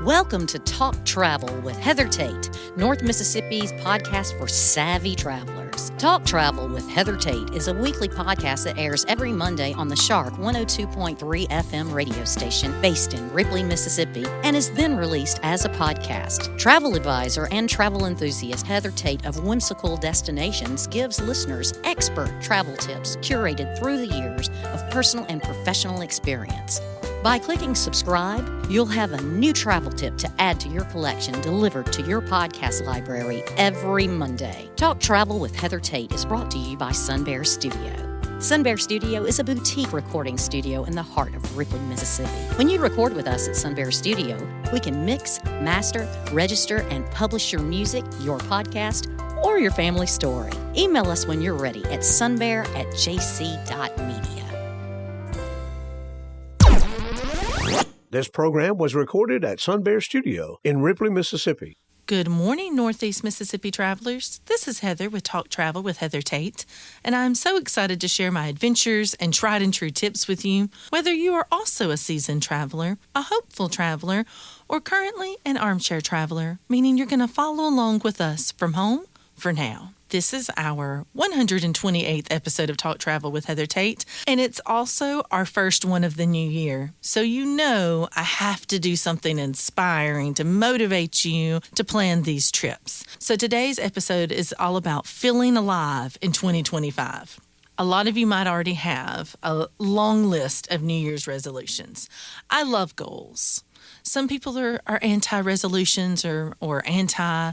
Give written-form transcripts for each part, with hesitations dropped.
Welcome to Talk Travel with Heather Tate, North Mississippi's podcast for savvy travelers. Talk Travel with Heather Tate is a weekly podcast that airs every Monday on the Shark 102.3 FM radio station based in Ripley, Mississippi, and is then released as a podcast. Travel advisor and travel enthusiast Heather Tate of Whimsical Destinations gives listeners expert travel tips curated through the years of personal and professional experience. By clicking subscribe, you'll have a new travel tip to add to your collection delivered to your podcast library every Monday. Talk Travel with Heather Tate is brought to you by Sun Bear Studio. Sun Bear Studio is a boutique recording studio in the heart of Ripley, Mississippi. When you record with us at Sun Bear Studio, we can mix, master, register, and publish your music, your podcast, or your family story. Email us when you're ready at sunbear@jc.media. This program was recorded at Sun Bear Studio in Ripley, Mississippi. Good morning, Northeast Mississippi travelers. This is Heather with Talk Travel with Heather Tate, and I'm so excited to share my adventures and tried and true tips with you, whether you are also a seasoned traveler, a hopeful traveler, or currently an armchair traveler, meaning you're going to follow along with us from home for now. This is our 128th episode of Talk Travel with Heather Tate, and it's also our first one of the new year. So you know I have to do something inspiring to motivate you to plan these trips. So today's episode is all about feeling alive in 2025. A lot of you might already have a long list of New Year's resolutions. I love goals. Some people are anti-resolutions or anti,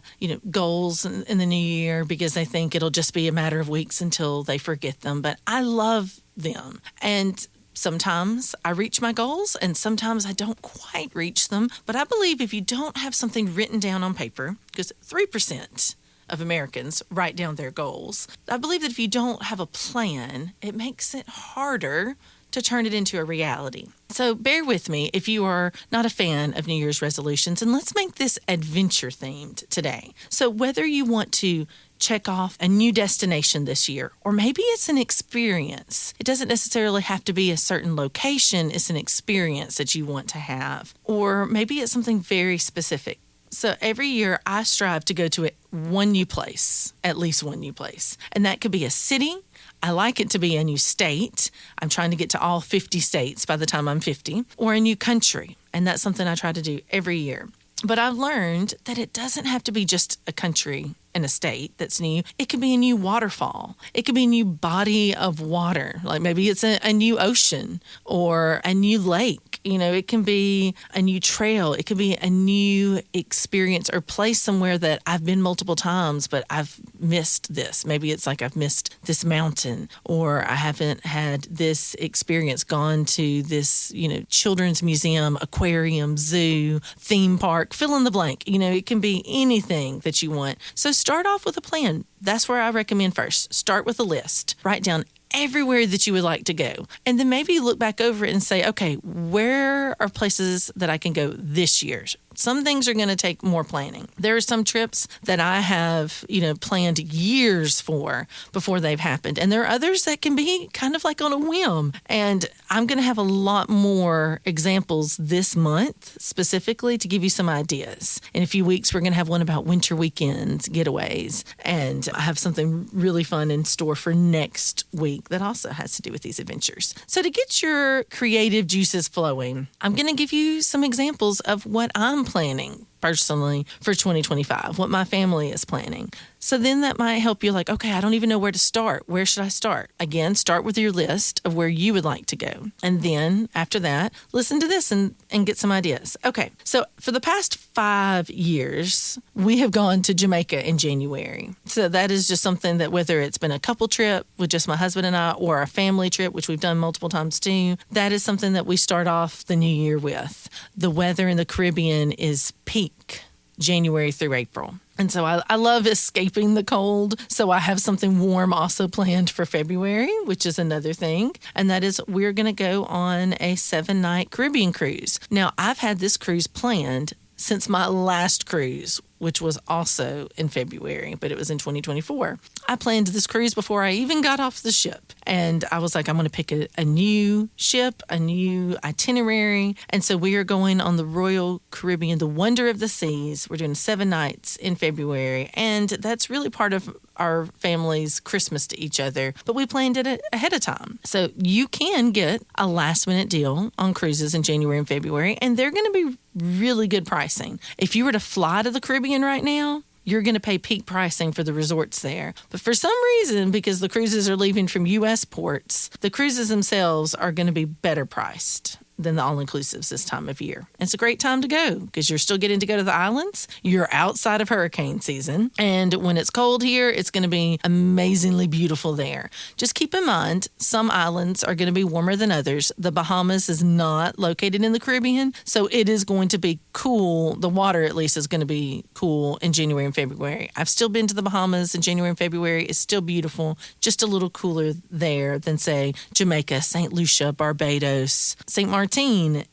goals in the new year because they think it'll just be a matter of weeks until they forget them. But I love them. And sometimes I reach my goals and sometimes I don't quite reach them. But I believe if you don't have something written down on paper, because 3% of Americans write down their goals, I believe that if you don't have a plan, it makes it harder to turn it into a reality. So bear with me if you are not a fan of New Year's resolutions, and let's make this adventure themed today. So whether you want to check off a new destination this year, or maybe it's an experience. It doesn't necessarily have to be a certain location. It's an experience that you want to have, or maybe it's something very specific. So every year I strive to go to one new place, at least one new place. And that could be a city. I like it to be a new state. I'm trying to get to all 50 states by the time I'm 50, or a new country. And that's something I try to do every year. But I've learned that it doesn't have to be just a country and a state that's new. It could be a new waterfall. It could be a new body of water. Like maybe it's a new ocean or a new lake. It can be a new trail. It could be a new experience or place somewhere that I've been multiple times, but I've missed this. Maybe it's like I've missed this mountain, or I haven't had this experience, gone to this, children's museum, aquarium, zoo, theme park, fill in the blank. It can be anything that you want. So start off with a plan. That's where I recommend first. Start with a list. Write down everywhere that you would like to go. And then maybe look back over it and say, okay, where are places that I can go this year? Some things are going to take more planning. There are some trips that I have, planned years for before they've happened. And there are others that can be kind of like on a whim. And I'm going to have a lot more examples this month specifically to give you some ideas. In a few weeks, we're going to have one about winter weekends, getaways. And I have something really fun in store for next week that also has to do with these adventures. So to get your creative juices flowing, I'm going to give you some examples of what I'm planning personally for 2025, what my family is planning. So then that might help you okay, I don't even know where to start. Where should I start? Again, start with your list of where you would like to go. And then after that, listen to this and get some ideas. Okay, so for the past 5 years, we have gone to Jamaica in January. So that is just something that whether it's been a couple trip with just my husband and I or a family trip, which we've done multiple times too, that is something that we start off the new year with. The weather in the Caribbean is peak January through April. And so I love escaping the cold. So I have something warm also planned for February, which is another thing. And that is we're going to go on a 7-night Caribbean cruise. Now, I've had this cruise planned since my last cruise which was also in February, but it was in 2024. I planned this cruise before I even got off the ship. And I was like, I'm going to pick a new ship, a new itinerary. And so we are going on the Royal Caribbean, the Wonder of the Seas. We're doing 7 nights in February. And that's really part of our family's Christmas to each other. But we planned it ahead of time. So you can get a last minute deal on cruises in January and February, and they're going to be really good pricing. If you were to fly to the Caribbean right now, you're going to pay peak pricing for the resorts there. But for some reason, because the cruises are leaving from U.S. ports, the cruises themselves are going to be better priced than the all-inclusives this time of year. It's a great time to go because you're still getting to go to the islands. You're outside of hurricane season. And when it's cold here, it's going to be amazingly beautiful there. Just keep in mind, some islands are going to be warmer than others. The Bahamas is not located in the Caribbean, so it is going to be cool. The water, at least, is going to be cool in January and February. I've still been to the Bahamas in January and February. It's still beautiful, just a little cooler there than, say, Jamaica, St. Lucia, Barbados. St. Martin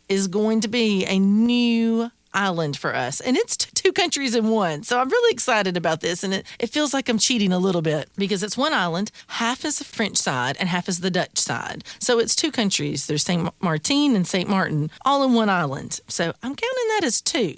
is going to be a new island for us. And it's two countries in one. So I'm really excited about this. And it feels like I'm cheating a little bit because it's one island. Half is the French side and half is the Dutch side. So it's 2 countries. There's St. Martin and St. Martin all in one island. So I'm counting that as 2.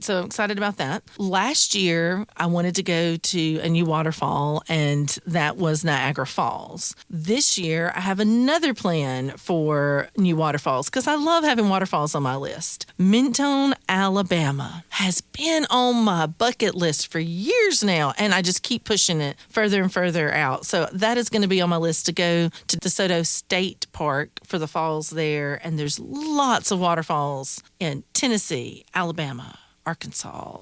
So I'm excited about that. Last year, I wanted to go to a new waterfall, and that was Niagara Falls. This year, I have another plan for new waterfalls because I love having waterfalls on my list. Mentone, Alabama has been on my bucket list for years now, and I just keep pushing it further and further out. So that is going to be on my list to go to DeSoto State Park for the falls there, and there's lots of waterfalls in Tennessee, Alabama, Arkansas,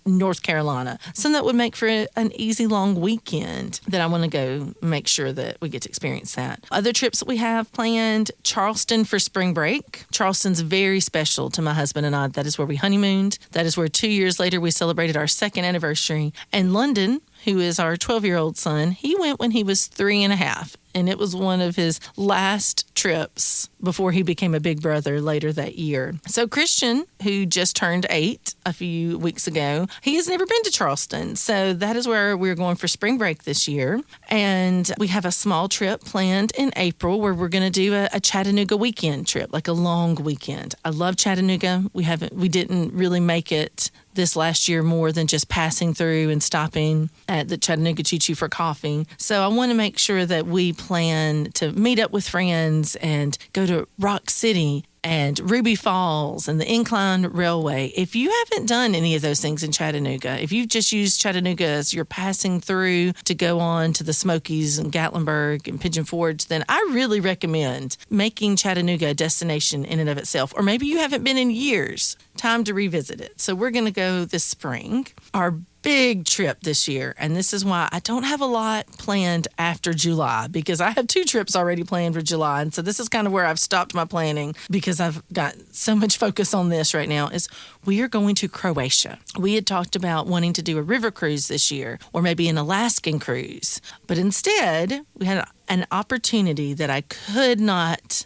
North Carolina. Some that would make for an easy long weekend that I want to go make sure that we get to experience that. Other trips that we have planned, Charleston for spring break. Charleston's very special to my husband and I. That is where we honeymooned. That is where 2 years later we celebrated our 2nd anniversary. And London, who is our 12-year-old son, he went when he was 3.5. And it was one of his last trips before he became a big brother later that year. So Christian, who just turned 8 a few weeks ago, he has never been to Charleston. So that is where we're going for spring break this year. And we have a small trip planned in April where we're going to do a Chattanooga weekend trip, like a long weekend. I love Chattanooga. We didn't really make it this last year more than just passing through and stopping at the Chattanooga Choo Choo for coffee. So I want to make sure that we plan to meet up with friends and go to Rock City and Ruby Falls and the Incline Railway. If you haven't done any of those things in Chattanooga, if you've just used Chattanooga as you're passing through to go on to the Smokies and Gatlinburg and Pigeon Forge, then I really recommend making Chattanooga a destination in and of itself. Or maybe you haven't been in years. Time to revisit it. So we're going to go this spring. Our big trip this year, and this is why I don't have a lot planned after July, because I have 2 trips already planned for July, and so this is kind of where I've stopped my planning because I've got so much focus on this right now, is we are going to Croatia. We had talked about wanting to do a river cruise this year, or maybe an Alaskan cruise, but instead we had an opportunity that I could not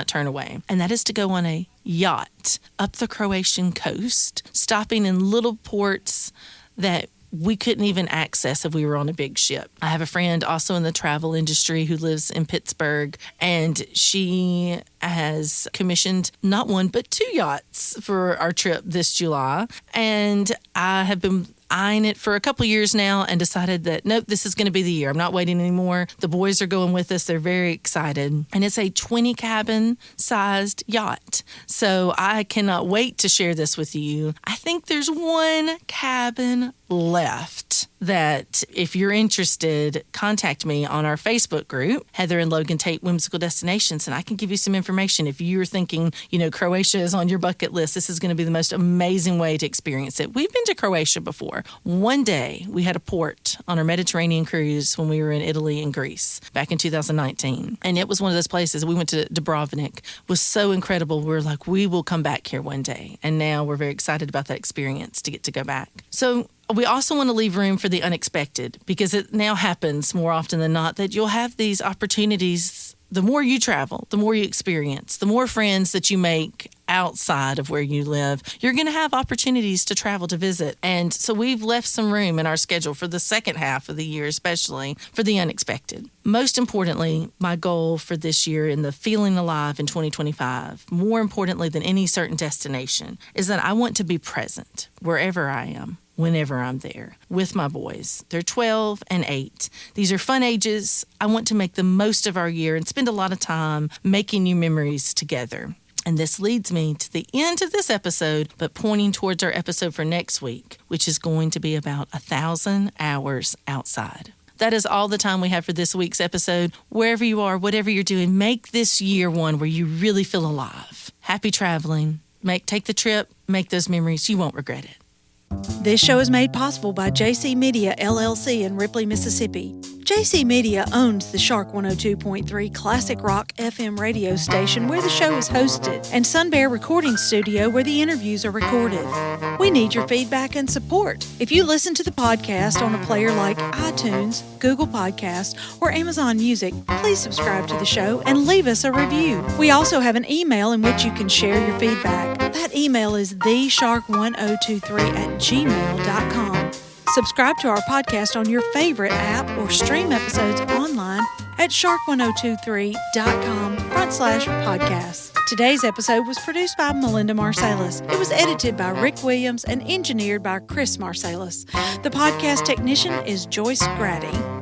turn away, and that is to go on a yacht up the Croatian coast, stopping in little ports that we couldn't even access if we were on a big ship. I have a friend also in the travel industry who lives in Pittsburgh, and she has commissioned not 1 but 2 yachts for our trip this July. And I have been eyeing it for a couple years now and decided that, nope, this is going to be the year. I'm not waiting anymore. The boys are going with us. They're very excited. And it's a 20-cabin sized yacht. So I cannot wait to share this with you. I think there's 1 cabin left that if you're interested, contact me on our Facebook group, Heather and Logan Tate Whimsical Destinations, and I can give you some information. If you're thinking, Croatia is on your bucket list, this is going to be the most amazing way to experience it. We've been to Croatia before. One day we had a port on our Mediterranean cruise when we were in Italy and Greece back in 2019. And it was one of those places. We went to Dubrovnik. It was so incredible. We were like, we will come back here one day. And now we're very excited about that experience to get to go back. So we also want to leave room for the unexpected, because it now happens more often than not that you'll have these opportunities. The more you travel, the more you experience, the more friends that you make outside of where you live, you're going to have opportunities to travel to visit. And so we've left some room in our schedule for the second half of the year, especially for the unexpected. Most importantly, my goal for this year in the Feelin Alive in 2025, more importantly than any certain destination, is that I want to be present wherever I am, whenever I'm there, with my boys. They're 12 and 8. These are fun ages. I want to make the most of our year and spend a lot of time making new memories together. And this leads me to the end of this episode, but pointing towards our episode for next week, which is going to be about 1,000 hours outside. That is all the time we have for this week's episode. Wherever you are, whatever you're doing, make this year one where you really feel alive. Happy traveling. Take the trip, make those memories. You won't regret it. This show is made possible by JC Media, LLC in Ripley, Mississippi. JC Media owns the Shark 102.3 Classic Rock FM radio station where the show is hosted, and Sun Bear Recording Studio where the interviews are recorded. We need your feedback and support. If you listen to the podcast on a player like iTunes, Google Podcasts, or Amazon Music, please subscribe to the show and leave us a review. We also have an email in which you can share your feedback. That email is theshark1023@gmail.com. Subscribe to our podcast on your favorite app or stream episodes online at shark1023.com/podcasts. Today's episode was produced by Melinda Marsalis. It was edited by Rick Williams and engineered by Chris Marsalis. The podcast technician is Joyce Grady.